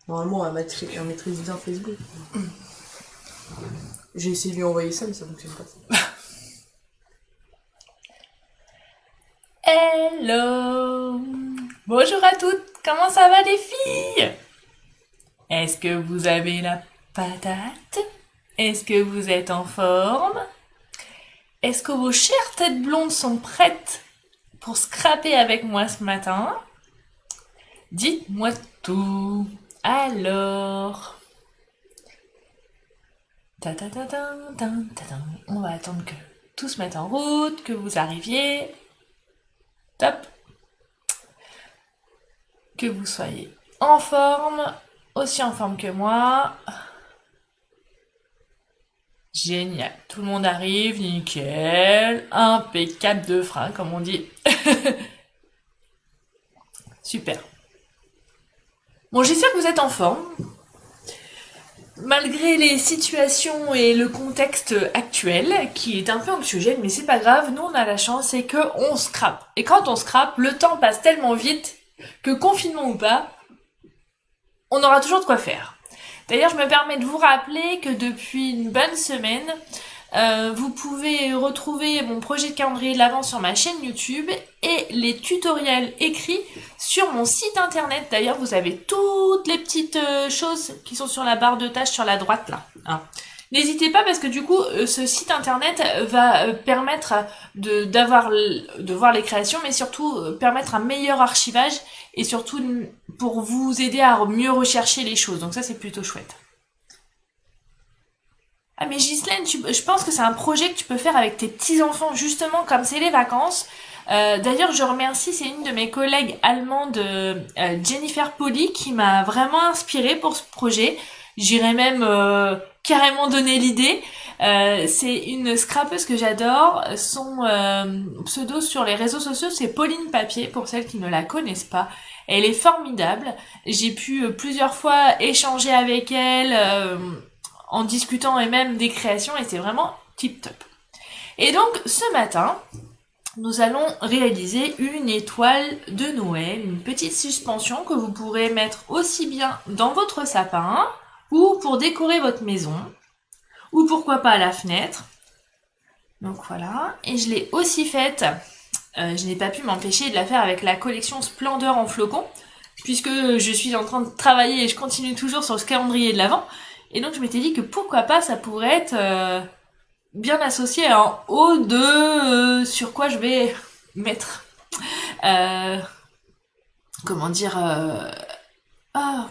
Normalement, elle maîtrise bien Facebook. J'ai essayé de lui envoyer ça, mais ça fonctionne pas. Hello! Bonjour à toutes! Comment ça va les filles? Est-ce que vous avez la patate? Est-ce que vous êtes en forme? Est-ce que vos chères têtes blondes sont prêtes pour scraper avec moi ce matin? Dites-moi tout. Alors, ta ta ta ta ta ta ta. On va attendre que tout se mette en route, que vous arriviez. Top. Que vous soyez en forme, aussi en forme que moi. Génial. Tout le monde arrive, nickel. Impeccable de frein, comme on dit. Super. Bon, j'espère que vous êtes en forme. Malgré les situations et le contexte actuel, qui est un peu anxiogène, mais c'est pas grave, nous on a la chance, c'est que on scrape. Et quand on scrape, le temps passe tellement vite que confinement ou pas, on aura toujours de quoi faire. D'ailleurs, je me permets de vous rappeler que depuis une bonne semaine, vous pouvez retrouver mon projet de calendrier de l'Avent sur ma chaîne YouTube et les tutoriels écrits sur mon site internet. D'ailleurs, vous avez toutes les petites choses qui sont sur la barre de tâches sur la droite là. Hein. N'hésitez pas parce que du coup, ce site internet va permettre de voir les créations, mais surtout permettre un meilleur archivage et surtout pour vous aider à mieux rechercher les choses. Donc ça, c'est plutôt chouette. Ah mais Ghislaine, je pense que c'est un projet que tu peux faire avec tes petits-enfants, justement, comme c'est les vacances. D'ailleurs, je remercie, c'est une de mes collègues allemandes, Jennifer Polly, qui m'a vraiment inspirée pour ce projet. J'irais même carrément donner l'idée. C'est une scrapeuse que j'adore. Son pseudo sur les réseaux sociaux, c'est Pauline Papier, pour celles qui ne la connaissent pas. Elle est formidable. J'ai pu plusieurs fois échanger avec elle en discutant et même des créations et c'est vraiment tip top. Et donc ce matin, nous allons réaliser une étoile de Noël, une petite suspension que vous pourrez mettre aussi bien dans votre sapin ou pour décorer votre maison ou pourquoi pas à la fenêtre. Donc voilà, et je l'ai aussi faite, je n'ai pas pu m'empêcher de la faire avec la collection Splendeur en flocons, puisque je suis en train de travailler et je continue toujours sur ce calendrier de l'Avent. Et donc je m'étais dit que pourquoi pas ça pourrait être bien associé en haut de sur quoi je vais mettre. Euh, comment dire Ah,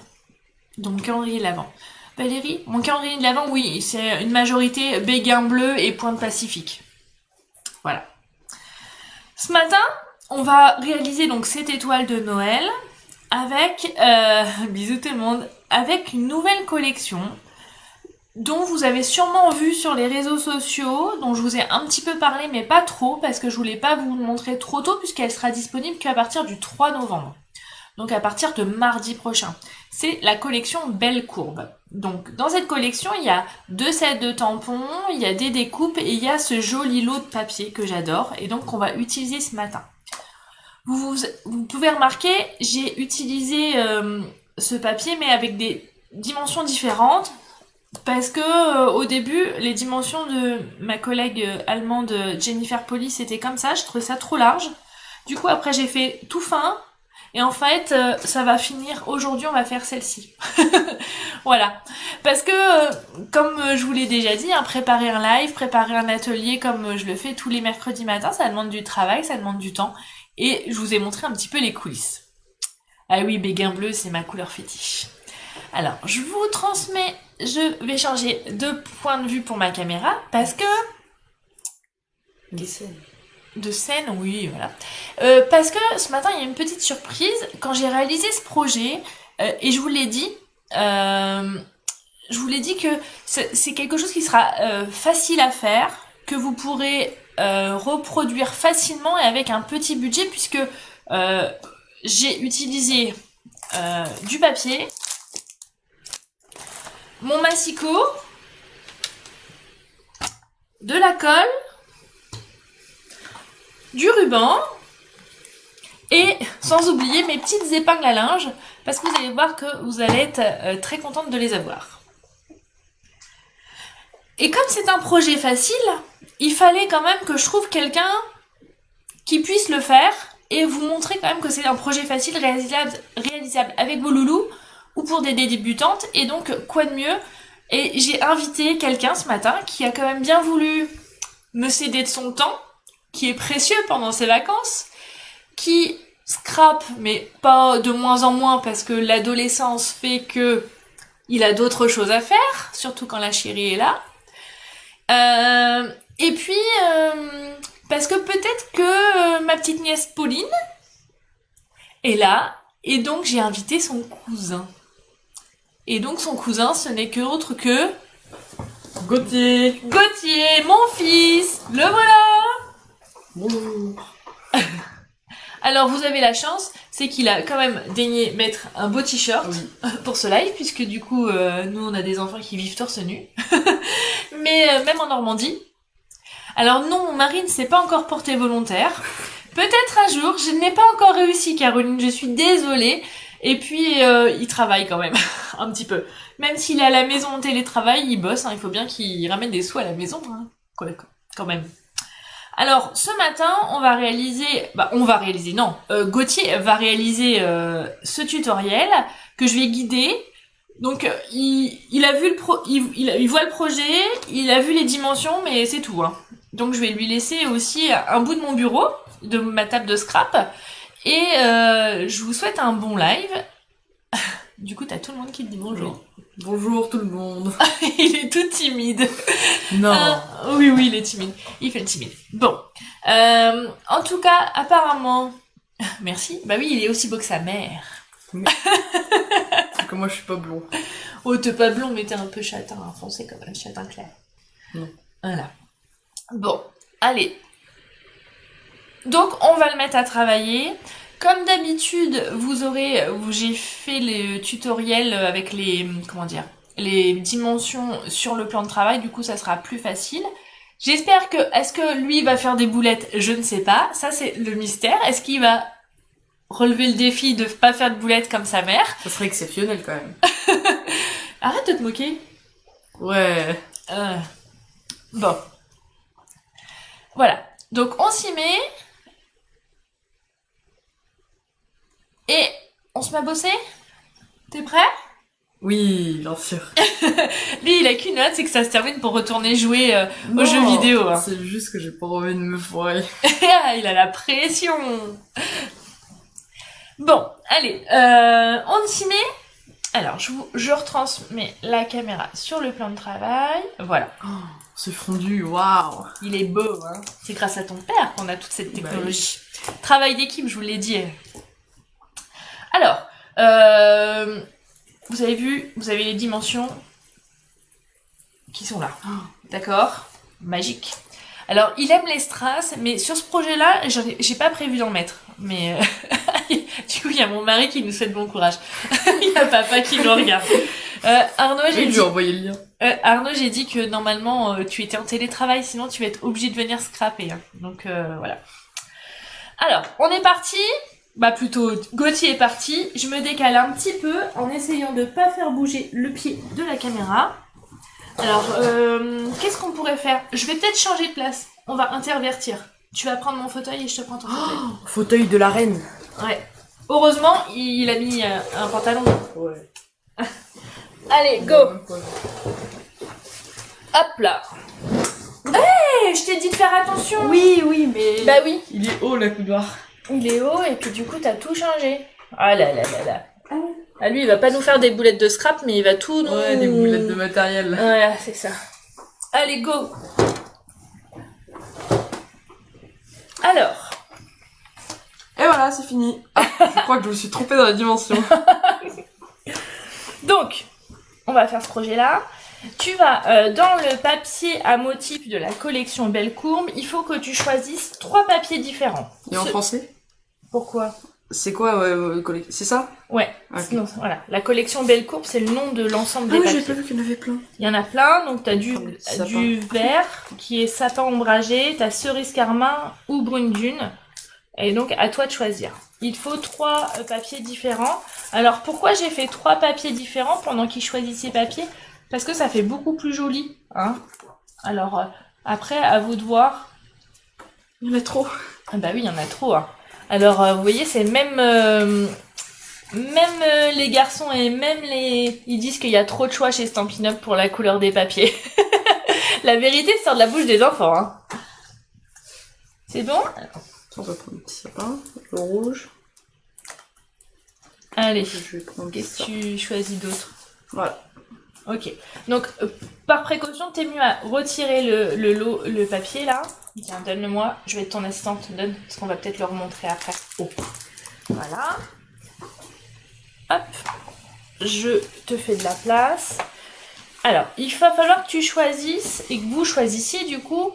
donc mon calendrier de l'Avent. Valérie, mon calendrier de l'Avent, oui, c'est une majorité béguin bleu et pointe pacifique. Voilà. Ce matin, on va réaliser donc cette étoile de Noël avec, bisous tout le monde, avec une nouvelle collection dont vous avez sûrement vu sur les réseaux sociaux, dont je vous ai un petit peu parlé mais pas trop parce que je voulais pas vous le montrer trop tôt puisqu'elle sera disponible qu'à partir du 3 novembre. Donc à partir de mardi prochain. C'est la collection Belle Courbe. Donc dans cette collection, il y a 2 sets de tampons, il y a des découpes et il y a ce joli lot de papier que j'adore et donc qu'on va utiliser ce matin. Vous pouvez remarquer, j'ai utilisé ce papier mais avec des dimensions différentes parce que au début, les dimensions de ma collègue allemande Jennifer Polly, c'était comme ça, je trouvais ça trop large. Du coup, après, j'ai fait tout fin. Et en fait, ça va finir aujourd'hui, on va faire celle-ci. Voilà. Parce que, comme je vous l'ai déjà dit, hein, préparer un live, préparer un atelier comme je le fais tous les mercredis matins, ça demande du travail, ça demande du temps. Et je vous ai montré un petit peu les coulisses. Ah oui, béguin bleu, c'est ma couleur fétiche. Alors, je vous transmets, je vais changer de point de vue pour ma caméra parce que Des scènes. de scène, oui, voilà. Parce que ce matin, il y a une petite surprise quand j'ai réalisé ce projet et je vous l'ai dit que c'est quelque chose qui sera facile à faire, que vous pourrez reproduire facilement et avec un petit budget puisque j'ai utilisé du papier, mon massicot, de la colle, du ruban Et sans oublier mes petites épingles à linge, parce que vous allez voir que vous allez être très contente de les avoir. Et comme c'est un projet facile, il fallait quand même que je trouve quelqu'un qui puisse le faire et vous montrer quand même que c'est un projet facile, réalisable avec vos loulous ou pour des débutantes. Et donc, quoi de mieux? Et j'ai invité quelqu'un ce matin qui a quand même bien voulu me céder de son temps, qui est précieux pendant ses vacances, qui scrape, mais pas de moins en moins parce que l'adolescence fait que il a d'autres choses à faire, surtout quand la chérie est là. Et puis, parce que peut-être que ma petite nièce Pauline est là, et donc j'ai invité son cousin. Et donc son cousin, ce n'est que autre que... Gauthier. Gauthier, mon fils. Le voilà. Bonjour. Alors vous avez la chance, c'est qu'il a quand même daigné mettre un beau t-shirt pour ce live, puisque du coup, nous on a des enfants qui vivent torse nu. Mais même en Normandie. Alors non, mon mari ne s'est pas encore porté volontaire. Peut-être un jour, je n'ai pas encore réussi, Caroline, je suis désolée. Et puis, il travaille quand même, un petit peu. Même s'il est à la maison en télétravail, il bosse, hein, il faut bien qu'il ramène des sous à la maison, hein, quand même. Alors, ce matin, Gauthier va réaliser ce tutoriel que je vais guider. Donc, il a vu il voit le projet, il a vu les dimensions, mais c'est tout, hein. Donc, je vais lui laisser aussi un bout de mon bureau, de ma table de scrap. Et je vous souhaite un bon live. Du coup, t'as tout le monde qui te dit bonjour. Oui. Bonjour tout le monde. Il est tout timide. Non. Oui, il est timide. Il fait le timide. Bon. En tout cas, apparemment... Merci. Bah oui, il est aussi beau que sa mère. C'est que moi, je suis pas blond. Oh, t'es pas blond, mais t'es un peu châtain, hein, foncé quand même, châtain clair. Non. Voilà. Bon, allez. Donc, on va le mettre à travailler. Comme d'habitude, j'ai fait le tutoriel avec les dimensions sur le plan de travail. Du coup, ça sera plus facile. J'espère est-ce que lui va faire des boulettes? Je ne sais pas. Ça, c'est le mystère. Est-ce qu'il va relever le défi de pas faire de boulettes comme sa mère? Ça serait exceptionnel quand même. Arrête de te moquer. Ouais. Bon. Voilà. Donc, on s'y met. Et on se met à bosser? T'es prêt? Oui, bien sûr. Lui, il a qu'une hâte, c'est que ça se termine pour retourner jouer aux jeux vidéo. Hein. C'est juste que j'ai pas envie de me foirer. Il a la pression. Bon, allez, on s'y met. Alors, je retransmets la caméra sur le plan de travail. Voilà. Oh, c'est fondu, waouh. Il est beau, hein. C'est grâce à ton père qu'on a toute cette technologie. Bah oui. Travail d'équipe, je vous l'ai dit. Alors, vous avez vu, vous avez les dimensions qui sont là. D'accord? Magique. Alors, il aime les strass, mais sur ce projet-là, j'ai pas prévu d'en mettre. Mais du coup, il y a mon mari qui nous souhaite bon courage. Il y a papa qui nous regarde. Arnaud, j'ai dit... envoyé le lien. Arnaud, j'ai dit que normalement, tu étais en télétravail, sinon tu vas être obligé de venir scraper. Hein. Donc, voilà. Alors, on est parti. Bah plutôt, Gauthier est parti. Je me décale un petit peu en essayant de pas faire bouger le pied de la caméra. Alors, qu'est-ce qu'on pourrait faire? Je vais peut-être changer de place. On va intervertir. Tu vas prendre mon fauteuil et je te prends ton fauteuil. Oh, fauteuil de la reine. Ouais. Heureusement, il a mis un pantalon. Ouais. Allez, go. Hop là. Hey, je t'ai dit de faire attention. Oui, mais... Bah oui. Il est haut, la couloir. Il est haut et puis du coup, t'as tout changé. Ah là là là là. Ah, lui, il va pas nous faire des boulettes de scrap, mais il va tout nous... Ouais, des boulettes de matériel. Ouais, c'est ça. Allez, go. Alors. Et voilà, c'est fini. Ah, je crois que je me suis trompée dans la dimension. Donc, on va faire ce projet-là. Tu vas dans le papier à motif de la collection Belle Courbe, il faut que tu choisisses 3 papiers différents. Et en français? Pourquoi? C'est quoi, c'est ça? Ouais. Okay. Sinon, voilà. La collection Belle Courbe, c'est le nom de l'ensemble des papiers. J'ai pas vu qu'il y en avait plein. Il y en a plein, donc t'as du vert qui est sapin ombragé, t'as cerise carmin ou brune dune. Et donc, à toi de choisir. Il faut 3 papiers différents. Alors, pourquoi j'ai fait 3 papiers différents pendant qu'ils choisissent les papiers? Parce que ça fait beaucoup plus joli. Hein. Alors, après, à vous de voir. Il y en a trop. Ah bah oui, il y en a trop. Hein. Alors, vous voyez, c'est même les garçons et même les... Ils disent qu'il y a trop de choix chez Stampin' Up pour la couleur des papiers. La vérité sort de la bouche des enfants. Hein. C'est bon? On va prendre un petit sapin, le rouge. Allez, Je vais prendre qu'est-ce ça. que tu choisis d'autre? Voilà. Ok. Donc, par précaution, t'es mieux à retirer le papier là. Tiens, donne-le-moi. Je vais être ton assistante. Donne, parce qu'on va peut-être le remontrer après. Oh. Voilà. Hop. Je te fais de la place. Alors, il va falloir que tu choisisses et que vous choisissiez du coup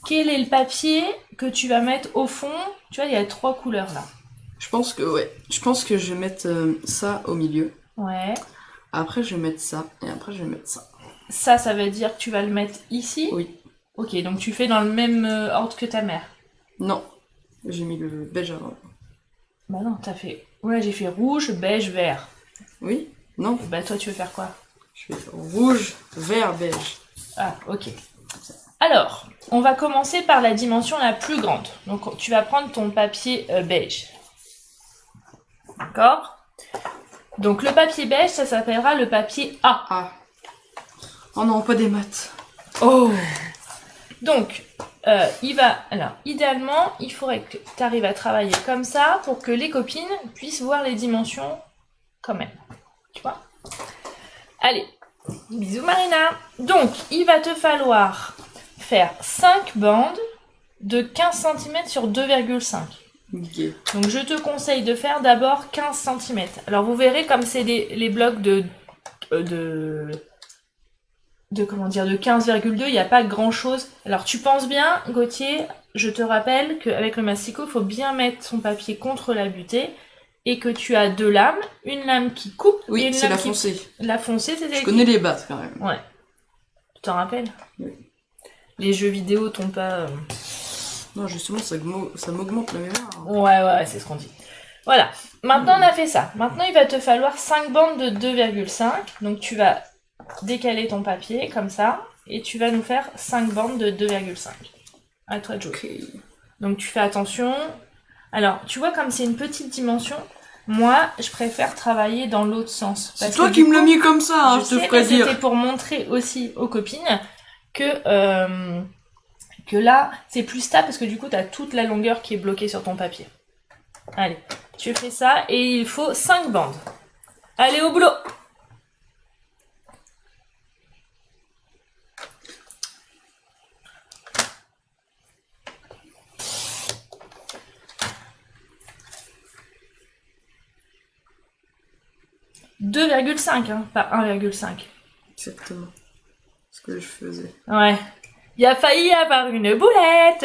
quel est le papier que tu vas mettre au fond. Tu vois, il y a 3 couleurs là. Je pense que je vais mettre ça au milieu. Ouais. Après, je vais mettre ça. Et après, je vais mettre ça. Ça veut dire que tu vas le mettre ici? Oui. Ok, donc tu fais dans le même ordre que ta mère. Non. J'ai mis le beige avant. Bah non, t'as fait... Ouais, j'ai fait rouge, beige, vert. Oui? Non. Bah toi, tu veux faire quoi? Je vais faire rouge, vert, beige. Ah, ok. Alors, on va commencer par la dimension la plus grande. Donc, tu vas prendre ton papier beige. D'accord? Donc, le papier beige, ça s'appellera le papier A. Ah. Oh non, pas des maths. Oh! Donc, alors, idéalement, il faudrait que tu arrives à travailler comme ça pour que les copines puissent voir les dimensions quand même. Tu vois? Allez, bisous Marina. Donc, il va te falloir faire 5 bandes de 15 cm sur 2,5. Ok. Donc, je te conseille de faire d'abord 15 cm. Alors, vous verrez comme c'est les blocs de 15,2, il n'y a pas grand chose. Alors tu penses bien, Gauthier, je te rappelle qu'avec le masticot, il faut bien mettre son papier contre la butée et que tu as 2 lames, une lame qui coupe et Oui, une c'est lame la foncée. La foncée, c'est Je connais les bases quand même. Ouais. Tu t'en rappelles? Oui. Les jeux vidéo t'ont pas... Non, justement, ça m'augmente la mémoire. Ouais, c'est ce qu'on dit. Voilà. Maintenant, on a fait ça. Maintenant, il va te falloir 5 bandes de 2,5. Donc, tu vas décaler ton papier comme ça et tu vas nous faire 5 bandes de 2,5. À toi de jouer. Ok. Donc tu fais attention. Alors, tu vois comme c'est une petite dimension, moi je préfère travailler dans l'autre sens. C'est toi qui me l'as mis comme ça, hein, je te ferai dire. C'était pour montrer aussi aux copines que là c'est plus stable parce que du coup tu as toute la longueur qui est bloquée sur ton papier. Allez, tu fais ça et il faut 5 bandes. Allez au boulot! « 2,5 hein, pas 1,5. Exactement. Ce que je faisais. Ouais. Il a failli y avoir une boulette.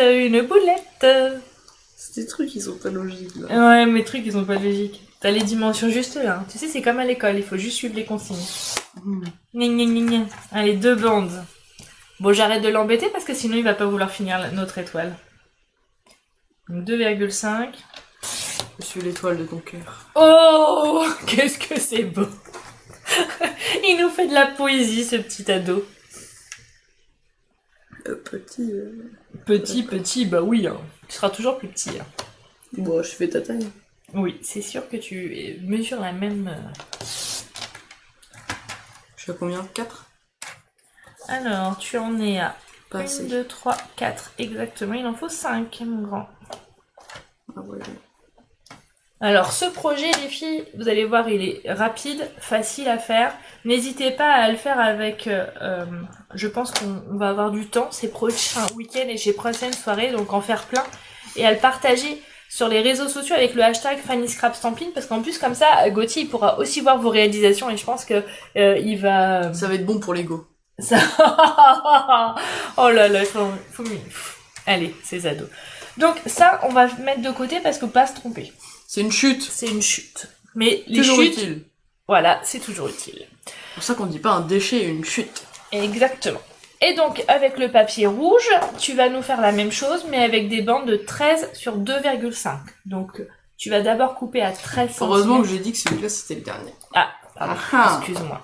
C'est des trucs qui sont pas logiques là. Ouais, mes trucs, ils sont pas logiques. T'as les dimensions juste là. Tu sais, c'est comme à l'école, il faut juste suivre les consignes. Gna, gna, gna, gna. Allez, 2 bandes. Bon, j'arrête de l'embêter parce que sinon il va pas vouloir finir notre étoile. Donc 2,5. Je suis l'étoile de ton cœur. Oh, qu'est-ce que c'est beau. Il nous fait de la poésie, ce petit ado. Petit. Petit, bah oui, hein. Tu seras toujours plus petit. Hein. Bon, je fais ta taille. Oui, c'est sûr que tu mesures la même... Je suis à combien? 4? Alors, tu en es à Pas 1, assez. 2, 3, 4. Exactement, il en faut 5, mon grand. Ah ouais. Alors, ce projet, les filles, vous allez voir, il est rapide, facile à faire. N'hésitez pas à le faire avec... je pense qu'on va avoir du temps ces prochains week-ends et ces prochaines soirées, donc en faire plein. Et à le partager sur les réseaux sociaux avec le hashtag Fanny Scrap Stampin', parce qu'en plus, comme ça, Gauthier, il pourra aussi voir vos réalisations et je pense que il va... Ça va être bon pour l'ego. Ça... oh là là, faut... Allez, ces ados. Donc ça, on va mettre de côté parce que pas se tromper. C'est une chute. C'est une chute. Mais les Toujours chutes, utile. voilà, c'est toujours utile. C'est pour ça qu'on dit pas un déchet, une chute. Exactement. Et donc, avec le papier rouge, tu vas nous faire la même chose, mais avec des bandes de 13 sur 2,5. Donc, tu vas d'abord couper à 13 cm. Heureusement que j'ai dit que celui-là, c'était le dernier. Ah, pardon, Ah. excuse-moi.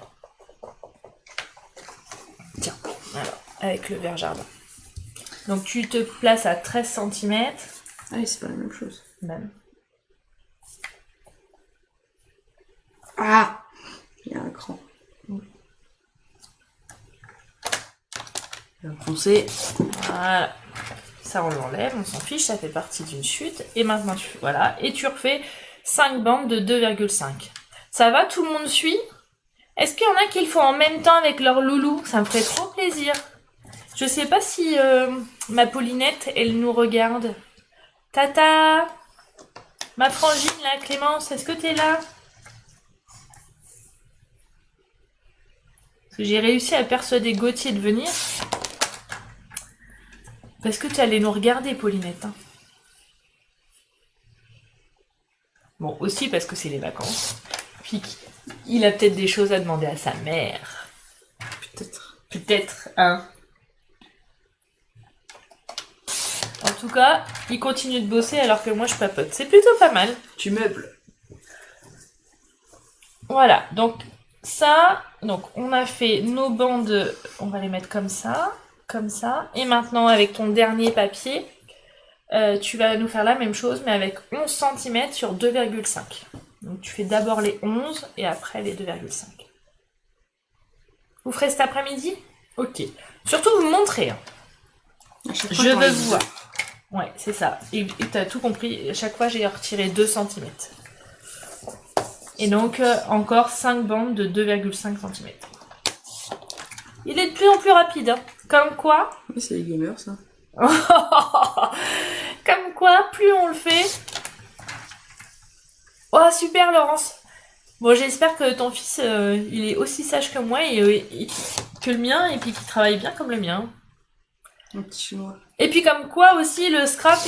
Tiens, alors, avec le verre jardin. Donc, tu te places à 13 cm. Ah oui, c'est pas la même chose. Même. Ah, il y a un cran. Il va foncer. Voilà. Ça, on l'enlève, on s'en fiche, ça fait partie d'une chute. Et maintenant, voilà. Et tu refais 5 bandes de 2,5. Ça va, tout le monde suit? Est-ce qu'il y en a qui le font en même temps avec leur loulou? Ça me ferait trop plaisir. Je sais pas si ma Paulinette, elle nous regarde. Tata! Ma frangine, là, Clémence, est-ce que t'es là? Parce que j'ai réussi à persuader Gauthier de venir. Parce que tu allais nous regarder, Paulinette. Hein. Bon, aussi parce que c'est les vacances. Puis il a peut-être des choses à demander à sa mère. Peut-être. Peut-être, hein. En tout cas, il continue de bosser alors que moi je papote. C'est plutôt pas mal. Tu meubles. Voilà, donc ça, donc on a fait nos bandes, on va les mettre comme ça. Et maintenant, avec ton dernier papier, tu vas nous faire la même chose, mais avec 11 cm sur 2,5. Donc tu fais d'abord les 11 et après les 2,5. Vous ferez cet après-midi? Ok. Surtout, vous montrez. Hein. Je veux voir. Ouais, c'est ça. Et t'as tout compris. À chaque fois, j'ai retiré 2 cm. Et donc, encore 5 bandes de 2,5 cm. Il est de plus en plus rapide. Hein. Comme quoi... Oui, c'est les gamers, ça. Comme quoi, plus on le fait... Oh, super, Laurence. Bon, j'espère que ton fils, il est aussi sage que moi et que le mien, et puis qu'il travaille bien comme le mien. Un petit chinois. Et puis comme quoi aussi, le scrap,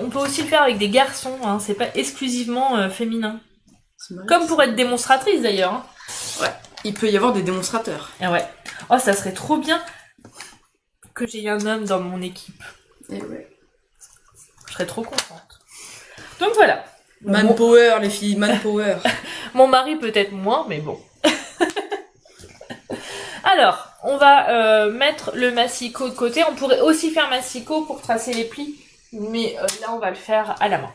on peut aussi le faire avec des garçons. Hein. C'est pas exclusivement féminin. Comme pour être démonstratrice, d'ailleurs. Hein. Ouais. Il peut y avoir des démonstrateurs. Ah ouais. Oh, ça serait trop bien que j'ai un homme dans mon équipe. Et ouais. Je serais trop contente. Donc voilà. Manpower, les filles, manpower. Mon mari peut-être moins, mais bon. Alors, on va mettre le massicot de côté. On pourrait aussi faire massicot pour tracer les plis, mais là, on va le faire à la main.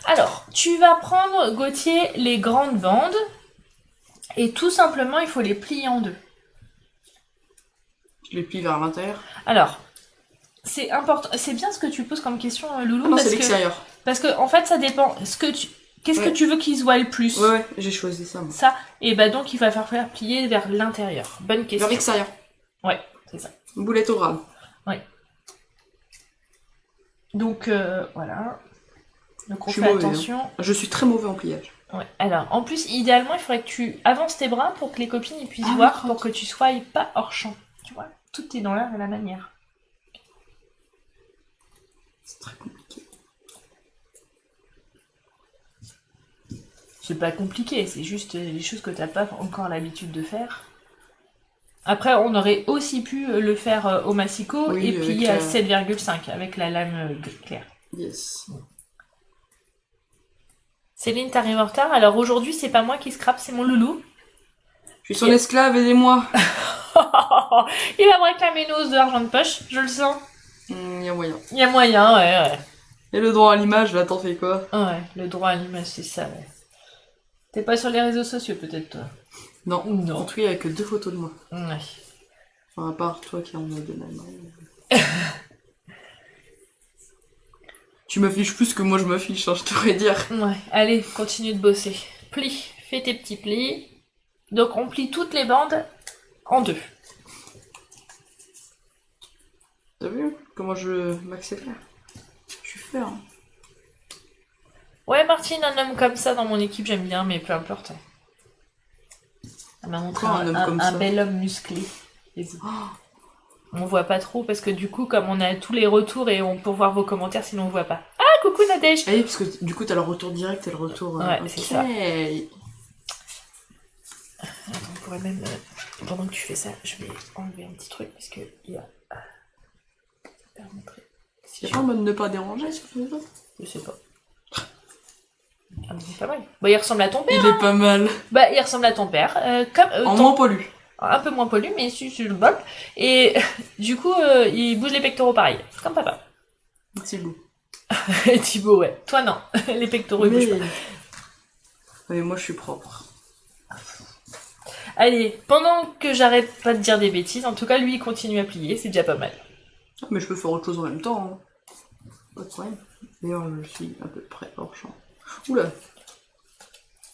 Alors, tu vas prendre, Gauthier, les grandes bandes, et tout simplement, il faut les plier en deux. Je les plie vers l'intérieur. Alors, c'est important. C'est bien ce que tu poses comme question, Loulou. Non, c'est l'extérieur. Parce que, en fait, ça dépend. Qu'est-ce que tu veux qu'il se voie le plus? Ouais, j'ai choisi ça, moi. Ça, et bah donc il va faire plier vers l'intérieur. Bonne question. Vers l'extérieur. Ouais, c'est ça. Boulette orale. Ouais. Donc, voilà. Donc on fait mauvais, attention. Hein. Je suis très mauvais en pliage. Ouais. Alors, en plus, idéalement, il faudrait que tu avances tes bras pour que les copines ils puissent voir, pour que tu sois pas hors champ. Tu vois, tout est dans l'art et la manière. C'est très compliqué. C'est pas compliqué, c'est juste les choses que t'as pas encore l'habitude de faire. Après, on aurait aussi pu le faire au massicot et plier à 7,5 avec la lame claire. Yes. Céline, t'arrives en retard. Alors aujourd'hui, c'est pas moi qui scrape, c'est mon loulou. Je suis son esclave, aidez-moi. Il va me réclamer une hausse de l'argent de poche, je le sens. Il y a moyen. Il y a moyen, ouais. Et le droit à l'image, là, t'en fais quoi? Ouais, le droit à l'image, c'est ça, ouais. T'es pas sur les réseaux sociaux, peut-être, toi? Non. Non. En tout cas, il n'y a que 2 photos de moi. Ouais. Enfin, à part toi qui en as deux. Tu m'affiches plus que moi je m'affiche, hein, je devrais dire. Ouais, allez, continue de bosser. Plie, fais tes petits plis. Donc on plie toutes les bandes en deux. T'as vu comment je m'accélère? Je suis fort. Hein. Ouais, Martine, un homme comme ça dans mon équipe, j'aime bien, mais peu importe. Elle m'a montré un bel homme musclé. On voit pas trop parce que du coup, comme on a tous les retours et on peut voir vos commentaires, sinon on voit pas. Ah, coucou Nadège! Ah oui, parce que du coup, t'as le retour direct et le retour. Ouais, c'est ça. Okay. Attends, on pourrait même Pendant que tu fais ça, je vais enlever un petit truc parce que il y a. Ça permettrait. Il y a pas en mode ne pas déranger sur les autres? Je sais pas. Ah, mais c'est pas mal. Bah, il ressemble à ton père. Il est pas mal. Bah, il ressemble à ton père. En moins pollu. Un peu moins pollu, mais sur le bol. Et du coup, il bouge les pectoraux pareil. Comme papa. Thibaut. Et Thibaut, ouais. Toi, non. Les pectoraux, ils bougent pas. Mais moi, je suis propre. Allez, pendant que j'arrête pas de dire des bêtises, en tout cas, lui, il continue à plier. C'est déjà pas mal. Ah, mais je peux faire autre chose en même temps. Hein. Pas de problème. D'ailleurs, je suis à peu près hors champ. Oula.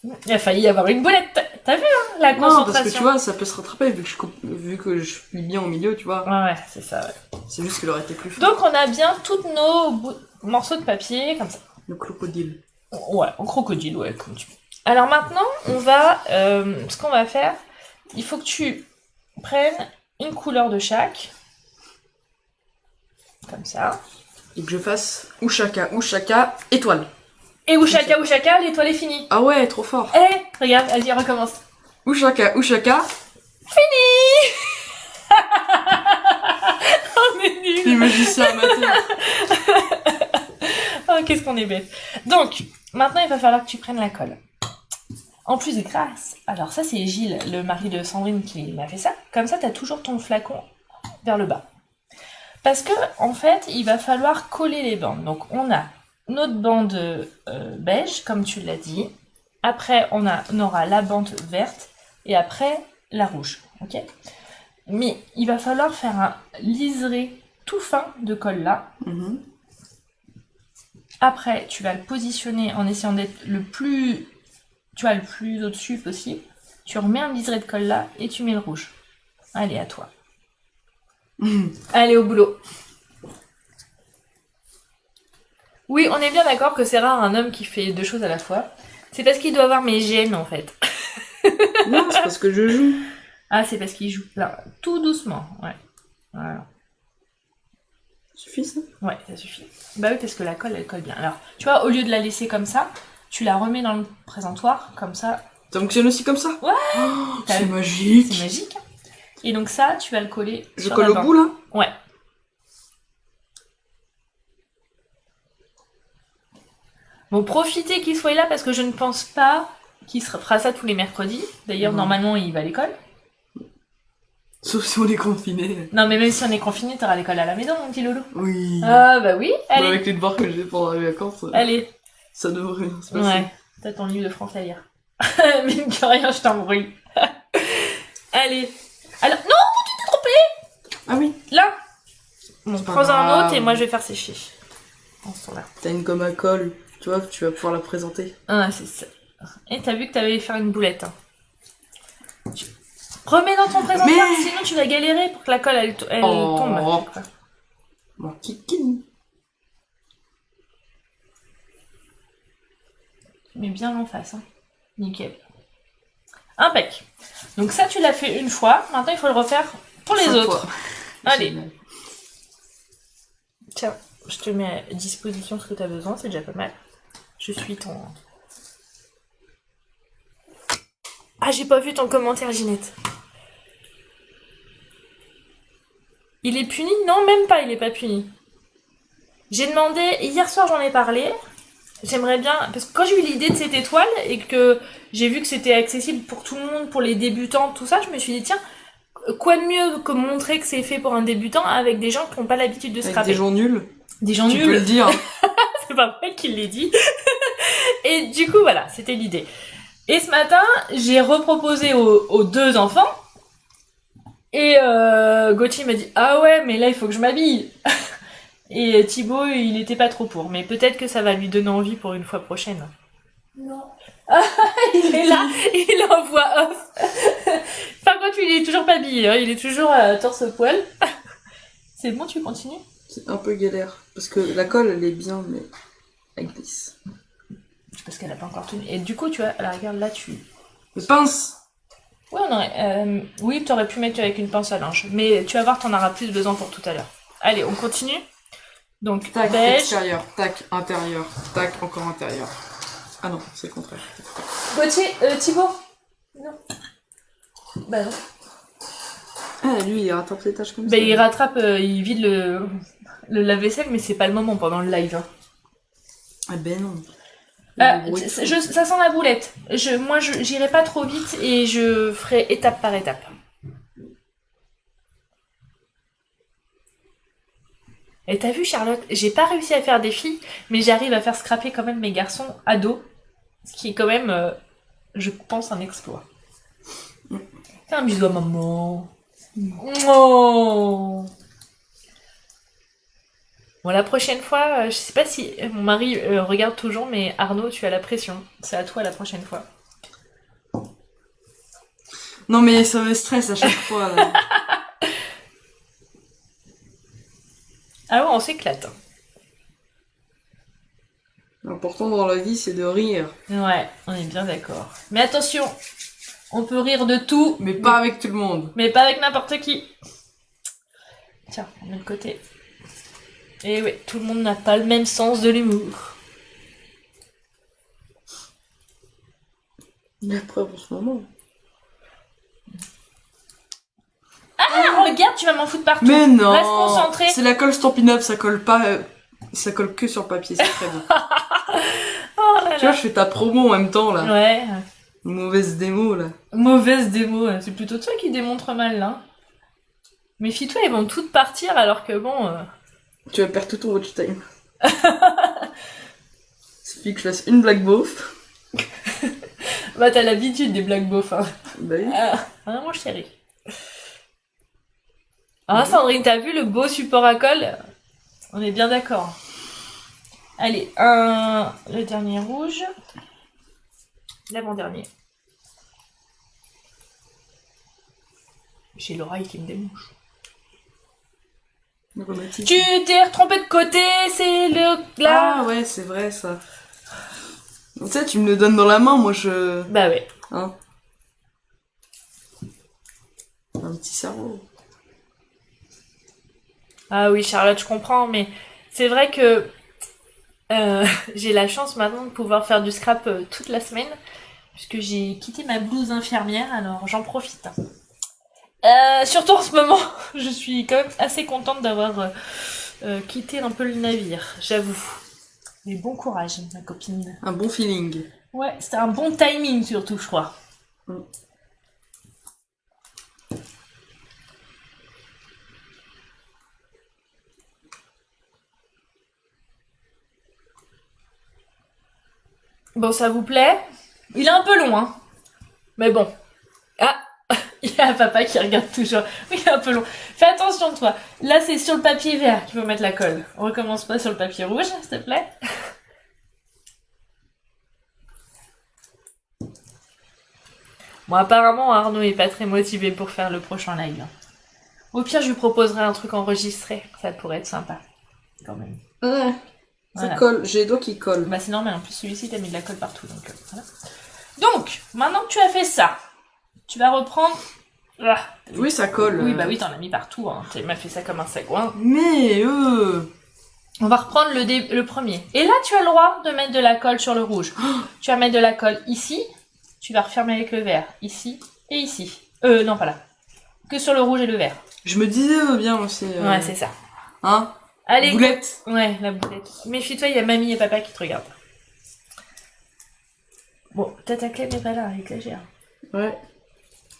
Il a failli y avoir une boulette. T'as vu, hein, la concentration. Non, parce que tu vois, ça peut se rattraper vu que je suis bien au milieu, tu vois. Ouais, c'est ça, ouais. C'est juste qu'il aurait été plus fort. Donc, on a bien tous nos morceaux de papier, comme ça. Le crocodile. Ouais, en crocodile, ouais, comme tu veux. Alors maintenant, on va... ce qu'on va faire, il faut que tu prennes une couleur de chaque. Comme ça. Et que je fasse Ushaka, étoile. Et Ushaka, l'étoile est finie. Ah ouais, trop fort. Eh, regarde, vas-y, recommence. Ushaka. Fini. On est nuls. Les magiciens amateurs. Oh, qu'est-ce qu'on est bête. Donc, maintenant, il va falloir que tu prennes la colle. En plus, grâce... Alors ça, c'est Gilles, le mari de Sandrine, qui m'a fait ça. Comme ça, t'as toujours ton flacon vers le bas. Parce que, en fait, il va falloir coller les bandes. Donc, on a notre bande beige, comme tu l'as dit. Après, on aura la bande verte. Et après, la rouge. Ok ? Mais il va falloir faire un liseré tout fin de colle là. Mhm. Après, tu vas le positionner en essayant d'être le plus au-dessus possible. Tu remets un liseré de colle là et tu mets le rouge. Allez, à toi. Allez, au boulot. Oui, on est bien d'accord que c'est rare un homme qui fait deux choses à la fois. C'est parce qu'il doit avoir mes gènes, en fait. Non, c'est parce que je joue. Ah, c'est parce qu'il joue là, tout doucement, ouais. Voilà. Suffit ça? Ouais, ça suffit. Bah oui, parce que la colle, elle colle bien. Alors, tu vois, au lieu de la laisser comme ça, tu la remets dans le présentoir, comme ça. Ça fonctionne aussi comme ça? Ouais. Oh, c'est magique. C'est magique. Et donc ça, tu vas le coller Je sur colle la au bande. bout là? Ouais. Bon, profitez qu'il soit là parce que je ne pense pas qu'il fera ça tous les mercredis. D'ailleurs, normalement, il va à l'école. Sauf si on est confiné. Non, mais même si on est confiné, t'auras l'école à la maison, mon petit loulou. Oui. Ah, bah oui. Allez. Avec les devoirs que j'ai pendant les vacances, Allez. ça devrait se passer. Ouais. T'as ton livre de français à lire. Mine que rien, je t'embrouille. Allez. Alors, non, tu t'es trompé. Ah oui. Là. Bon, C'est pas prends un grave. autre et moi je vais faire sécher. En ce temps-là. T'as une gomme à colle, tu vois, tu vas pouvoir la présenter. Ah, c'est ça. Et t'as vu que t'avais faire une boulette. Hein. Remets dans ton présentoir, Mais- sinon tu vas galérer pour que la colle elle Oh. tombe. Mon kiki. Mais bien en face. Hein. Nickel. Impec. Donc ça, tu l'as fait une fois. Maintenant, il faut le refaire pour les 5 autres. fois. Allez. Génial. Tiens, je te mets à disposition ce que tu as besoin, c'est déjà pas mal. Je suis ton... Ah, j'ai pas vu ton commentaire, Ginette. Il est puni? Non, même pas, il est pas puni. J'ai demandé, hier soir j'en ai parlé, j'aimerais bien, parce que quand j'ai eu l'idée de cette étoile et que j'ai vu que c'était accessible pour tout le monde, pour les débutants, tout ça, je me suis dit, tiens, quoi de mieux que montrer que c'est fait pour un débutant avec des gens qui n'ont pas l'habitude de Avec scraper. des gens nuls. Des gens Tu nuls. peux le dire. C'est pas vrai qu'il l'ait dit. Et du coup, voilà, c'était l'idée. Et ce matin, j'ai reproposé aux deux enfants. Et Gauthier m'a dit « Ah ouais, mais là, il faut que je m'habille !» Et Thibaut, il était pas trop pour. Mais peut-être que ça va lui donner envie pour une fois prochaine. Non. Il est là, il envoie off. Par contre, il est toujours pas habillé, hein, il est toujours torse-poil. C'est bon, tu continues? C'est un peu galère. Parce que la colle, elle est bien, mais elle glisse. Parce qu'elle a pas encore tenu. Et du coup, tu vois, à la rigueur, là, tu... Les pinces. Ouais, on aurait... oui, t'aurais pu mettre avec une pince à linge. Mais tu vas voir, t'en auras plus besoin pour tout à l'heure. Allez, on continue. Donc, Tac, beige. extérieur. Tac, intérieur. Tac, encore intérieur. Ah non, c'est le contraire. Gauthier, Thibaut. Non. Bah non. Ah, lui, il rattrape ses tâches comme Bah, ça. il rattrape, il vide le lave-vaisselle, mais c'est pas le moment pendant le live. Hein. Ah ben non. Ça sent la boulette. Moi, j'irai pas trop vite et je ferai étape par étape. Et t'as vu, Charlotte, j'ai pas réussi à faire des filles, mais j'arrive à faire scraper quand même mes garçons ados. Ce qui est quand même, je pense, un exploit. Fais un bisou à maman. Oh. Bon, la prochaine fois, je sais pas si mon mari regarde toujours, mais Arnaud, tu as la pression. C'est à toi la prochaine fois. Non mais ça me stresse à chaque fois. Là. Ah ouais, on s'éclate. L'important dans la vie, c'est de rire. Ouais, on est bien d'accord. Mais attention, on peut rire de tout, Mais pas avec tout le monde. mais pas avec n'importe qui. Tiens, on met de côté. Et oui, tout le monde n'a pas le même sens de l'humour. La preuve en ce moment. Ah, regarde, tu vas m'en foutre partout. Mais non. Reste concentré. C'est la colle Stampin' Up, ça colle pas... ça colle que sur le papier, c'est très bien. Oh là Tu vois, là. je fais ta promo en même temps, là. Ouais, Une mauvaise démo, là. mauvaise démo. C'est plutôt toi qui démontre mal, là. Méfie-toi, ils vont toutes partir alors que bon... Tu vas perdre tout ton watch time. Suffit que je fasse une blague beauf. Bah, t'as l'habitude des blagues beaufs, hein. Bah oui. Ah, vraiment chérie. Ah, Sandrine, t'as vu le beau support à colle? On est bien d'accord. Allez, le dernier rouge. L'avant-dernier. J'ai l'oreille qui me démouche. Romantique. Tu t'es retrompé de côté, c'est le... là. Ah ouais, c'est vrai, ça. Tu sais, tu me le donnes dans la main, moi je... Bah ouais. Hein. Un petit cerveau. Ah oui, Charlotte, je comprends, mais c'est vrai que j'ai la chance maintenant de pouvoir faire du scrap toute la semaine, puisque j'ai quitté ma blouse infirmière, alors j'en profite. Surtout en ce moment, je suis quand même assez contente d'avoir quitté un peu le navire, j'avoue. Mais bon courage, ma copine. Un bon feeling. Ouais, c'était un bon timing surtout, je crois. Mm. Bon, ça vous plaît? Il est un peu long, hein. Mais bon. Ah, il y a papa qui regarde toujours. Oui, il est un peu long. Fais attention, toi. Là, c'est sur le papier vert qu'il faut mettre la colle. On recommence pas sur le papier rouge, s'il te plaît. Bon, apparemment, Arnaud est pas très motivé pour faire le prochain live. Au pire, je lui proposerai un truc enregistré. Ça pourrait être sympa. Quand même. Ouais. Ça Voilà. colle, j'ai les doigts qui collent. Bah, c'est normal. En plus, celui-ci, t'as mis de la colle partout. Donc, voilà. Donc, maintenant que tu as fait ça, tu vas reprendre... Ah, Oui, ça colle. oui, bah oui, t'en as mis partout. Hein. Tu m'as fait ça comme un sagouin. Mais On va reprendre le premier. Et là, tu as le droit de mettre de la colle sur le rouge. Tu vas mettre de la colle ici. Tu vas refermer avec le vert. Ici et ici. Non, pas là. Que sur le rouge et le vert. je me disais bien aussi. Ouais, c'est ça. Hein. Allez. Boulette. Ouais, la boulette. Méfie-toi, il y a mamie et papa qui te regardent. Bon, Tata Clem n'est pas là, elle exagère. Ouais.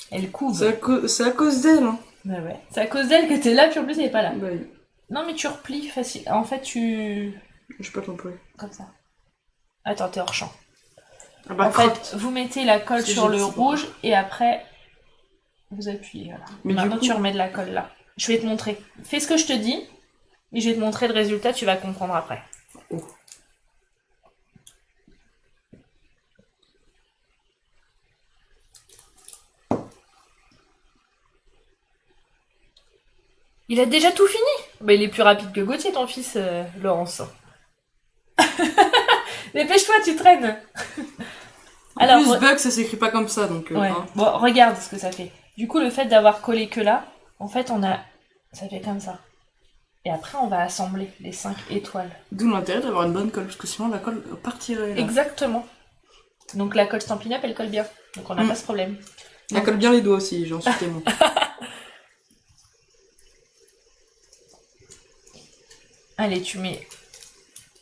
Elle couvre. C'est à cause d'elle. Hein. Bah ouais. C'est à cause d'elle que t'es là, puis en plus elle est pas là. Bah oui. Non, mais tu replies facile. En fait, tu... Je sais pas compris. Comme ça. Attends, t'es hors champ. Ah bah En crotte. fait, vous mettez la colle C'est sur le gentil, rouge et après, vous appuyez. Voilà. Mais Maintenant, du coup- tu remets de la colle là. Je vais te montrer. Fais ce que je te dis et je vais te montrer le résultat, tu vas comprendre après. Oh. Il a déjà tout fini. Bah, il est plus rapide que Gauthier, ton fils, Laurence. Dépêche-toi, tu traînes. Alors, Alors, plus bug, ça s'écrit pas comme ça, donc. ouais. Hein. Bon, regarde ce que ça fait. Du coup, le fait d'avoir collé que là, en fait, ça fait comme ça. Et après, on va assembler les 5 étoiles. D'où l'intérêt d'avoir une bonne colle, parce que sinon la colle partirait. Là. Exactement. Donc la colle Stampin' Up, elle colle bien. Donc on n'a pas ce problème. Elle colle bien les doigts aussi, j'en suis témoin. Allez, tu mets...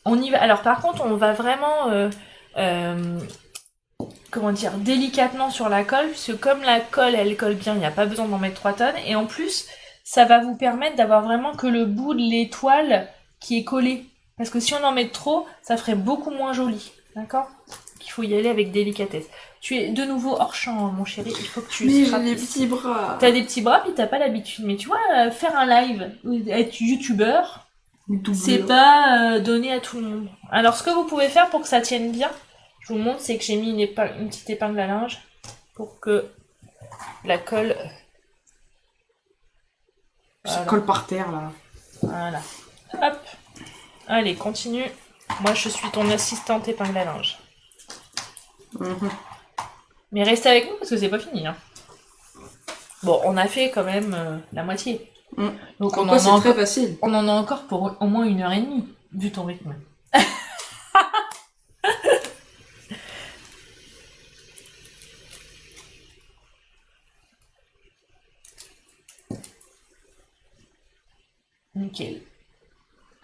On y va. Alors par contre, on va vraiment... comment dire, délicatement sur la colle, puisque comme la colle, elle colle bien, il n'y a pas besoin d'en mettre 3 tonnes. Et en plus, ça va vous permettre d'avoir vraiment que le bout de l'étoile qui est collé. Parce que si on en met trop, ça ferait beaucoup moins joli. D'accord ? Il faut y aller avec délicatesse. Tu es de nouveau hors champ, mon chéri. Il faut que tu... Mais j'ai des petits bras. T'as des petits bras, puis t'as pas l'habitude. Mais tu vois, faire un live, être youtubeur, c'est pas donné à tout le monde. Alors, ce que vous pouvez faire pour que ça tienne bien, je vous montre, c'est que j'ai mis une petite épingle à linge pour que la colle... Ça colle par terre, là. Voilà. Hop. Allez, continue. Moi, je suis ton assistante épingle à linge. Mais restez avec nous parce que c'est pas fini. Hein. Bon, on a fait quand même la moitié. Donc on en a très facile. On en a encore pour au moins 1h30, vu ton rythme. Nickel.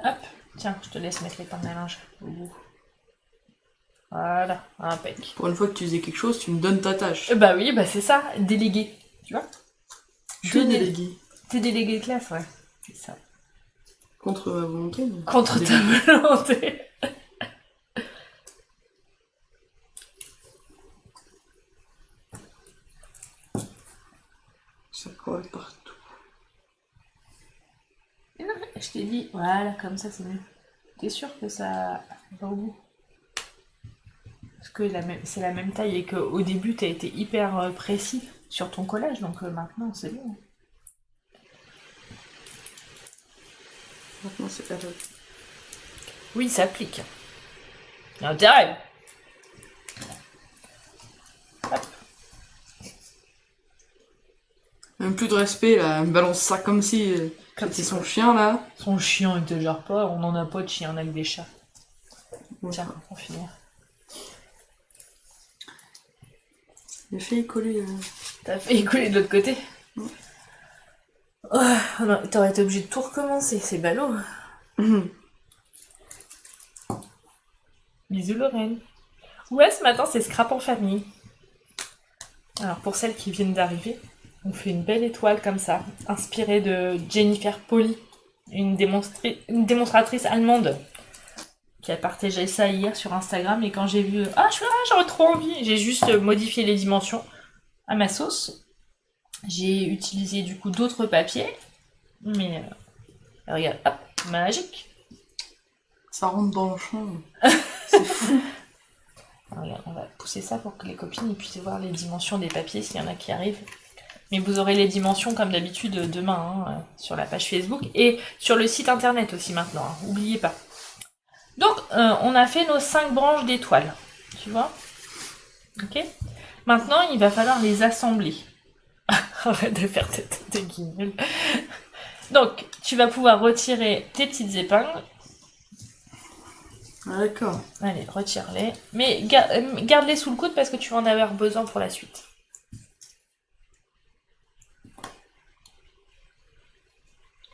Hop, tiens, je te laisse mettre l'épingle à linge au bout. Voilà, impec. Pour une fois que tu faisais quelque chose, tu me donnes ta tâche. Bah oui, bah c'est ça, délégué. Tu vois ? Je suis délégué. T'es délégué de classe, ouais. C'est ça. Contre ma volonté. Mais... Contre ta volonté. Ça colle partout. Non, je t'ai dit, voilà, comme ça c'est mieux. T'es sûr que ça va au bout ? Parce que c'est la même taille et qu'au début t'as été hyper précis sur ton collage, donc maintenant c'est bon. Maintenant c'est pas Oui, ça applique. Intérêt. Hop. Même plus de respect là, elle me balance ça comme si c'était son chien là. Son chien, il te gère pas, on en a pas de chien, on a que des chats. Ouais. Tiens, pour finir. J'ai fait coller. T'as fait coller de l'autre côté. Oh, non, t'aurais été obligé de tout recommencer, c'est ballot. Bisous Lorraine. Ouais, ce matin c'est scrap en famille. Alors pour celles qui viennent d'arriver, on fait une belle étoile comme ça, inspirée de Jennifer Polly, une démonstratrice allemande qui a partagé ça hier sur Instagram. Et quand j'ai vu, j'aurais trop envie, j'ai juste modifié les dimensions à ma sauce. J'ai utilisé du coup d'autres papiers, mais regarde, hop, magique. Ça rentre dans le champ. C'est fou. Regarde, on va pousser ça pour que les copines puissent voir les dimensions des papiers s'il y en a qui arrivent. Mais vous aurez les dimensions comme d'habitude demain sur la page Facebook et sur le site internet aussi maintenant, hein, n'oubliez pas. Donc on a fait nos 5 branches d'étoiles, tu vois. Ok. Maintenant il va falloir les assembler. Arrête de faire tête de guignol. Donc tu vas pouvoir retirer tes petites épingles. Ah, d'accord. Allez, retire-les. Mais garde-les sous le coude parce que tu vas en avoir besoin pour la suite.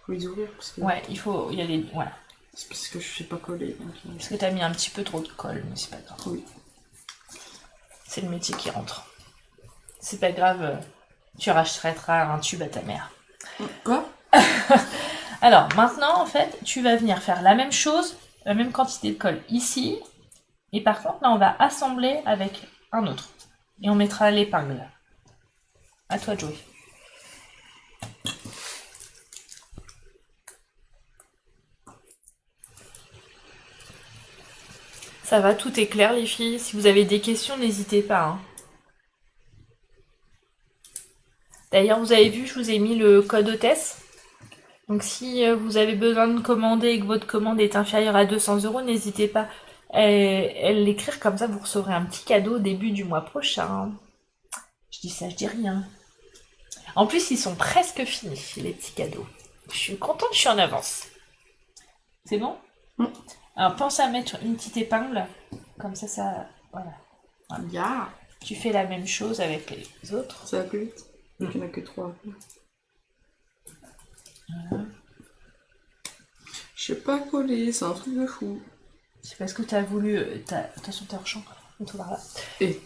Faut les ouvrir parce que... Ouais, il faut y aller. Voilà. C'est parce que je sais pas coller. Donc... Parce que t'as mis un petit peu trop de colle, mais c'est pas grave. Oui. C'est le métier qui rentre. C'est pas grave, tu rachèteras un tube à ta mère. Quoi? Alors, maintenant, en fait, tu vas venir faire la même chose, la même quantité de colle ici. Et par contre, là, on va assembler avec un autre. Et on mettra l'épingle. À toi de jouer. Ça va, tout est clair, les filles. Si vous avez des questions, n'hésitez pas. Hein. D'ailleurs, vous avez vu, je vous ai mis le code hôtesse. Donc, si vous avez besoin de commander et que votre commande est inférieure à 200 €, n'hésitez pas à l'écrire. Comme ça, vous recevrez un petit cadeau au début du mois prochain. Je dis ça, je dis rien. En plus, ils sont presque finis, les petits cadeaux. Je suis contente, je suis en avance. C'est bon ? Alors, pense à mettre une petite épingle. Comme ça, voilà. Yeah. Tu fais la même chose avec les autres. Ça va plus vite. Donc il n'y en a que 3. Voilà. Je sais pas coller, c'est un truc de fou. C'est parce que t'as voulu... Attention, t'es hors champ. On te là. Et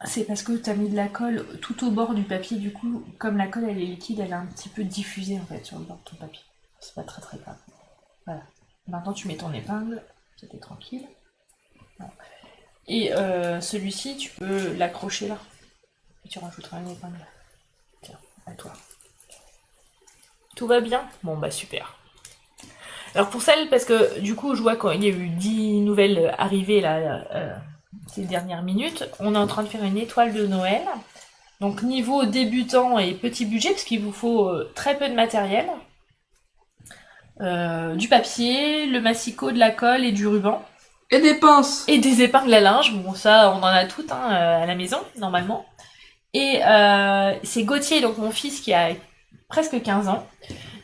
C'est parce que t'as mis de la colle tout au bord du papier, du coup, comme la colle elle est liquide, elle est un petit peu diffusée en fait sur le bord de ton papier. C'est pas très très grave. Voilà. Maintenant tu mets ton épingle, c'était tranquille. Voilà. Et celui-ci, tu peux l'accrocher là. Et tu rajouteras une épingle. Tiens, à toi. Tout va bien? Bon bah super. Alors pour celle, parce que du coup je vois qu'il y a eu 10 nouvelles arrivées là, ces dernières minutes, on est en train de faire une étoile de Noël. Donc niveau débutant et petit budget, parce qu'il vous faut très peu de matériel. Du papier, le massicot, de la colle et du ruban. Et des pinces. Et des épingles à linge, bon ça on en a toutes hein, à la maison, normalement. Et c'est Gauthier, donc mon fils qui a presque 15 ans,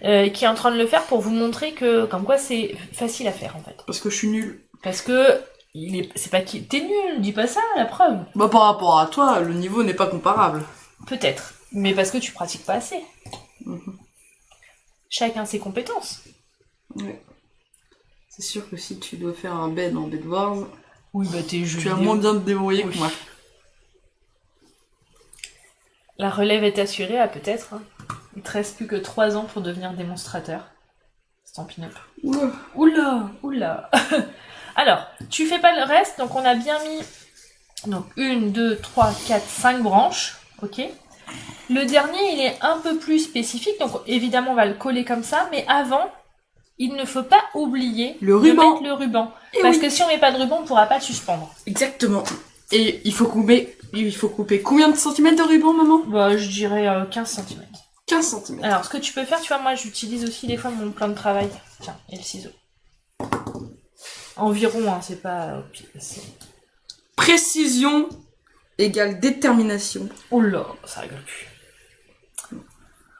qui est en train de le faire pour vous montrer que, comme quoi c'est facile à faire en fait. Parce que je suis nulle. Parce que, c'est pas qui... T'es nul, dis pas ça, la preuve. Bah par rapport à toi, le niveau n'est pas comparable. Peut-être, mais parce que tu pratiques pas assez. Mhm. Chacun ses compétences. Ouais. C'est sûr que si tu dois faire un bed en Bedwars, Oui, bah t'es jeu tu vas vidéo. moins bien te débrouiller que moi. La relève est assurée, à peut-être. Hein. Il te reste plus que 3 ans pour devenir démonstrateur. Stampin' Up. Oula. Oula, oula. Alors, tu fais pas le reste, donc on a bien mis donc 1, 2, 3, 4, 5 branches, ok. Le dernier, il est un peu plus spécifique, donc évidemment on va le coller comme ça, mais avant, il ne faut pas oublier Le de ruban. mettre le ruban. Et Parce oui. que si on met pas de ruban, on pourra pas le suspendre. Exactement. Et il faut couper combien de centimètres de ruban, maman? Bah, je dirais 15 cm. 15 centimètres. Alors, ce que tu peux faire, tu vois, moi j'utilise aussi des fois mon plan de travail. Tiens, et le ciseau. Environ, hein, c'est pas... Précision égale détermination. Oh là, ça rigole plus.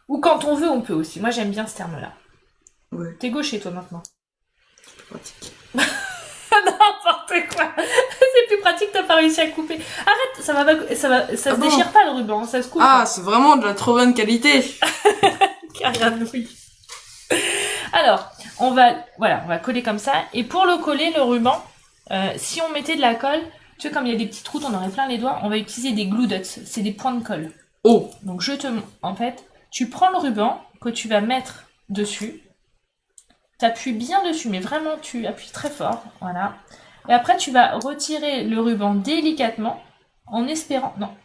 Ou quand on veut, on peut aussi. Moi, j'aime bien ce terme-là. Ouais, T'es gaucher, toi, maintenant. c'est plus pratique. N'importe quoi. C'est plus pratique, t'as pas réussi à couper. Arrête, ça se bon déchire pas le ruban, ça se coupe. Ah, c'est vraiment de la trop bonne qualité. Carrément, oui. Alors, on va coller comme ça. Et pour le coller, le ruban, si on mettait de la colle, tu vois, comme il y a des petites routes, on aurait plein les doigts, on va utiliser des glue dots. C'est des points de colle. Oh. Donc, en fait, tu prends le ruban que tu vas mettre dessus. T'appuies bien dessus, mais vraiment, tu appuies très fort. Voilà. Et après, tu vas retirer le ruban délicatement en espérant... Non.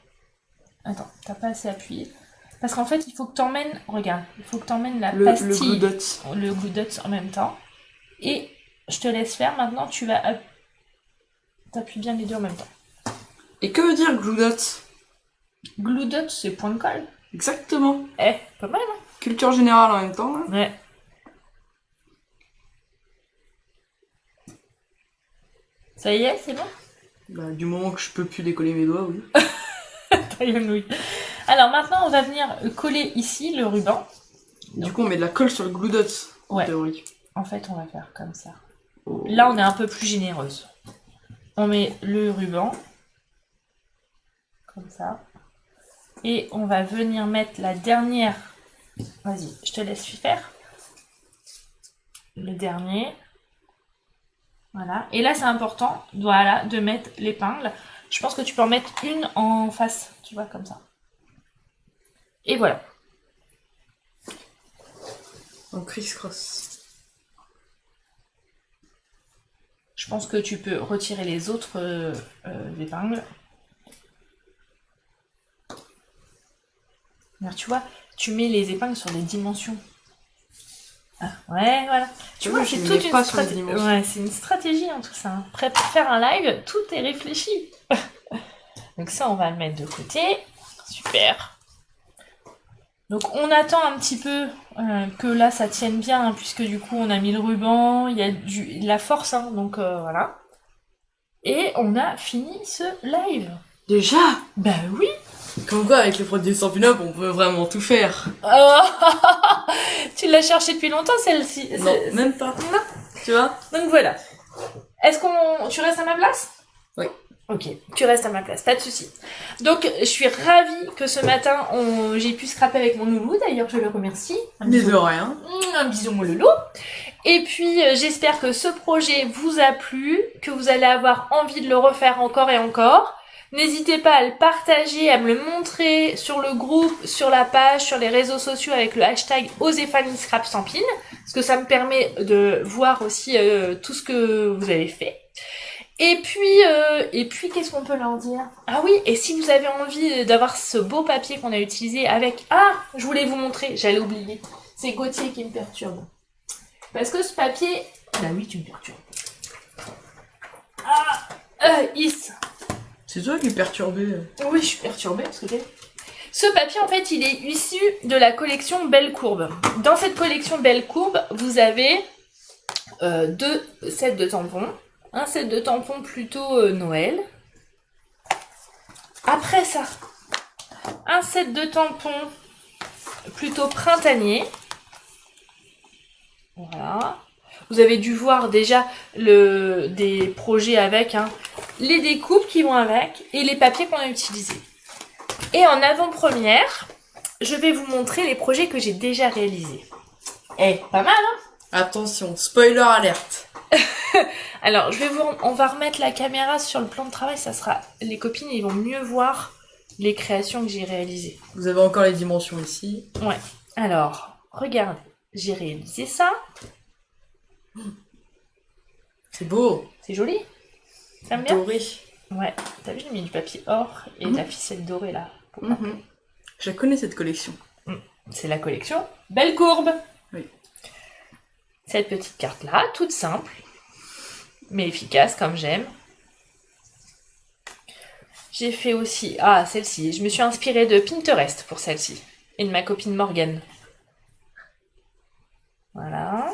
Attends, t'as pas assez appuyé. Parce qu'en fait, il faut que t'emmènes... Regarde, il faut que t'emmènes la pastille... Le glue dot. Le glue dots en même temps. Et je te laisse faire. Maintenant, tu vas... T'appuies bien les deux en même temps. Et que veut dire glue dot? Glue dots, c'est point de colle. Exactement. Pas mal, hein? Culture générale en même temps. Hein. Ouais. Ça y est, c'est bon? Bah, du moment que je peux plus décoller mes doigts, oui. Oui. Alors maintenant, on va venir coller ici le ruban. Du coup, on met de la colle sur le glue dot. En Ouais. théorie. En fait, on va faire comme ça. Oh. Là, on est un peu plus généreuse. On met le ruban. Comme ça. Et on va venir mettre la dernière... Vas-y, je te laisse faire. Le dernier. Voilà. Et là, c'est important, voilà, de mettre l'épingle. Je pense que tu peux en mettre une en face, tu vois, comme ça. Et voilà. En criss-cross. Je pense que tu peux retirer les autres épingles. Alors, tu vois, tu mets les épingles sur des dimensions. Ah, ouais, voilà. Tu vois, je c'est me toute mets une pas sur les stratégie. dimensions. Ouais, c'est une stratégie en tout ça. Hein. Prêt pour faire un live, tout est réfléchi. Donc ça, on va le mettre de côté. Super. Donc on attend un petit peu que là, ça tienne bien, hein, puisque du coup, on a mis le ruban, il y a de la force, hein, donc voilà. Et on a fini ce live. Déjà? Bah oui. Comme quoi, avec les produits Stampin' Up, on peut vraiment tout faire. Oh, tu l'as cherché depuis longtemps, celle-ci. Non, même pas. Non. Tu vois? Donc voilà. Est-ce qu'on... Tu restes à ma place? Oui. Ok, tu restes à ma place, pas de souci. Donc, je suis ravie que ce matin, j'ai pu scraper avec mon loulou. D'ailleurs, je le remercie. Mais de rien. Un bisou, mon loulou. Et puis, j'espère que ce projet vous a plu, que vous allez avoir envie de le refaire encore et encore. N'hésitez pas à le partager, à me le montrer sur le groupe, sur la page, sur les réseaux sociaux avec le hashtag #OséphanieScrapSampine, parce que ça me permet de voir aussi tout ce que vous avez fait. Et puis qu'est-ce qu'on peut leur dire? Ah oui, et si vous avez envie d'avoir ce beau papier qu'on a utilisé avec... Ah, je voulais vous montrer, j'allais oublier. C'est Gauthier qui me perturbe. Parce que ce papier... Bah oui, tu me perturbes. Is. C'est toi qui es perturbé. Oui, je suis perturbée parce que ce papier, en fait, il est issu de la collection Belle Courbe. Dans cette collection Belle Courbe, vous avez 2 sets de tampons. Un set de tampons plutôt Noël. Après ça, un set de tampons plutôt printanier. Voilà. Vous avez dû voir déjà des projets avec, hein, les découpes qui vont avec et les papiers qu'on a utilisés. Et en avant-première, je vais vous montrer les projets que j'ai déjà réalisés. Eh, pas mal, hein? Attention, spoiler alerte. Alors, on va remettre la caméra sur le plan de travail, ça sera... Les copines, ils vont mieux voir les créations que j'ai réalisées. Vous avez encore les dimensions ici. Ouais. Alors, regardez, j'ai réalisé ça. C'est beau. C'est joli. T'aimes bien? Doré. Ouais. T'as vu, j'ai mis du papier or et de la ficelle dorée là. Je connais cette collection. C'est la collection Belle Courbe. Oui. Cette petite carte là, toute simple, mais efficace comme j'aime. J'ai fait aussi... Ah, celle-ci. Je me suis inspirée de Pinterest pour celle-ci. Et de ma copine Morgane. Voilà.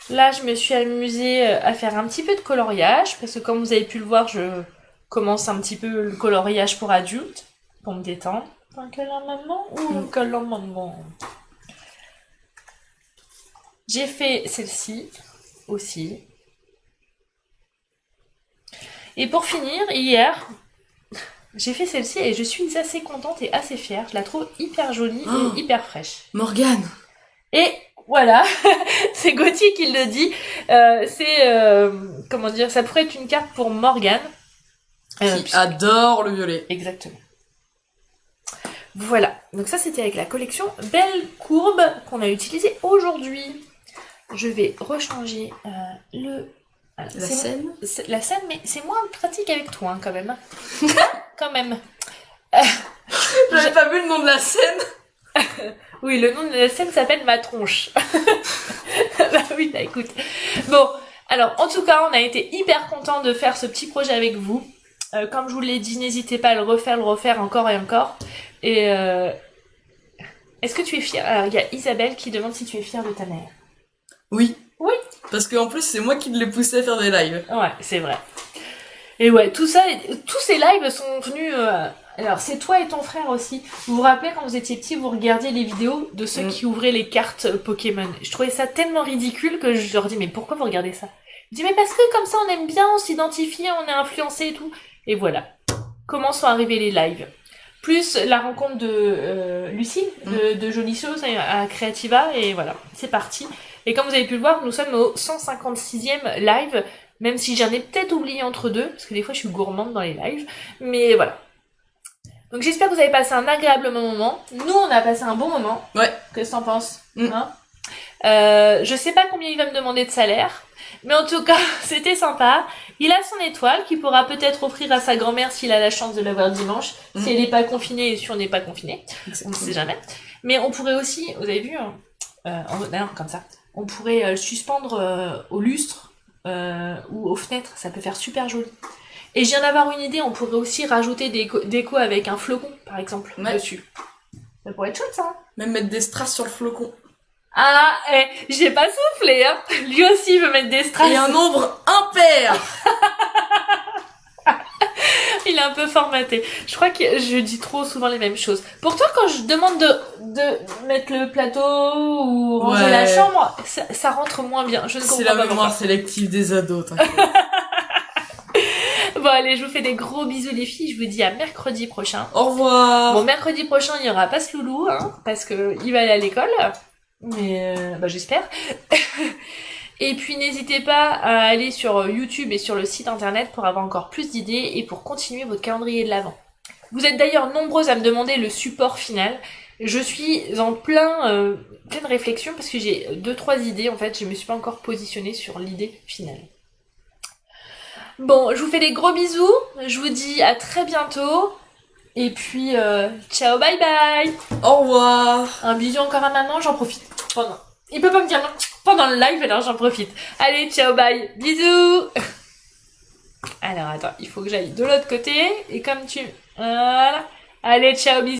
Là, je me suis amusée à faire un petit peu de coloriage. Parce que comme vous avez pu le voir, je commence un petit peu le coloriage pour adultes. Pour me détendre. Un câlin maman ou un câlin maman? J'ai fait celle-ci aussi. Et pour finir, hier, j'ai fait celle-ci et je suis assez contente et assez fière. Je la trouve hyper jolie et hyper fraîche. Morgane. Et voilà, c'est Gauthier qui le dit. Comment dire, ça pourrait être une carte pour Morgane. Qui adore le violet. Exactement. Voilà, donc ça c'était avec la collection Belle Courbe qu'on a utilisée aujourd'hui. Je vais rechanger la scène. La scène, mais c'est moins pratique avec toi, hein, quand même. Quand même. J'avais pas vu le nom de la scène. Oui, le nom de la scène s'appelle Ma Tronche. Bah oui, bah écoute. Bon, alors en tout cas, on a été hyper contents de faire ce petit projet avec vous. Comme je vous l'ai dit, n'hésitez pas à le refaire encore et encore. Et est-ce que tu es fière? Alors, il y a Isabelle qui demande si tu es fière de ta mère. Oui. Oui. Parce qu'en plus, c'est moi qui l'ai poussé à faire des lives. Ouais, c'est vrai. Et ouais, tous ces lives sont venus... Alors, c'est toi et ton frère aussi. Vous vous rappelez, quand vous étiez petits, vous regardiez les vidéos de ceux qui ouvraient les cartes Pokémon. Je trouvais ça tellement ridicule que je leur dis, mais pourquoi vous regardez ça? Je dis, mais parce que comme ça, on aime bien, on s'identifie, on est influencé et tout. Et voilà. Comment sont arrivés les lives? Plus la rencontre de Lucie, de Jolies Choses à Creativa, et voilà, c'est parti. Et comme vous avez pu le voir, nous sommes au 156e live, même si j'en ai peut-être oublié entre deux, parce que des fois je suis gourmande dans les lives, mais voilà. Donc j'espère que vous avez passé un agréable moment. Nous, on a passé un bon moment. Ouais. Qu'est-ce que t'en penses? Hein? Je sais pas combien il va me demander de salaire, mais en tout cas, c'était sympa. Il a son étoile qu'il pourra peut-être offrir à sa grand-mère s'il a la chance de l'avoir dimanche, si elle n'est pas confinée et si on n'est pas confiné. On ne sait jamais. Mais on pourrait aussi, vous avez vu, d'ailleurs comme ça, on pourrait le suspendre au lustre ou aux fenêtres, ça peut faire super joli. Et je viens d'avoir une idée, on pourrait aussi rajouter des décos avec un flocon, par exemple, dessus. Ça pourrait être chouette, ça. Même mettre des strass sur le flocon. Ah, j'ai pas soufflé, hein. Lui aussi veut mettre des strass. Et un nombre impair. Il est un peu formaté. Je crois que je dis trop souvent les mêmes choses. Pour toi, quand je demande de mettre le plateau ou ranger la chambre, ça rentre moins bien. Je ne comprends pas. C'est la mémoire sélective des ados, t'inquiète. Bon allez, je vous fais des gros bisous les filles, je vous dis à mercredi prochain. Au revoir. Bon, mercredi prochain, il y aura pas ce loulou, hein, parce que il va aller à l'école. Mais, bah, j'espère. Et puis, n'hésitez pas à aller sur YouTube et sur le site internet pour avoir encore plus d'idées et pour continuer votre calendrier de l'Avent. Vous êtes d'ailleurs nombreuses à me demander le support final. Je suis en pleine réflexion parce que j'ai 2-3 idées, en fait, je me suis pas encore positionnée sur l'idée finale. Bon, je vous fais des gros bisous, je vous dis à très bientôt. Et puis, ciao, bye bye. Au revoir. Un bisou encore à maman, j'en profite. Pendant... Il peut pas me dire non pendant le live, alors j'en profite. Allez, ciao, bye. Bisous. Alors, attends, il faut que j'aille de l'autre côté. Et comme tu... Voilà. Allez, ciao, bisous.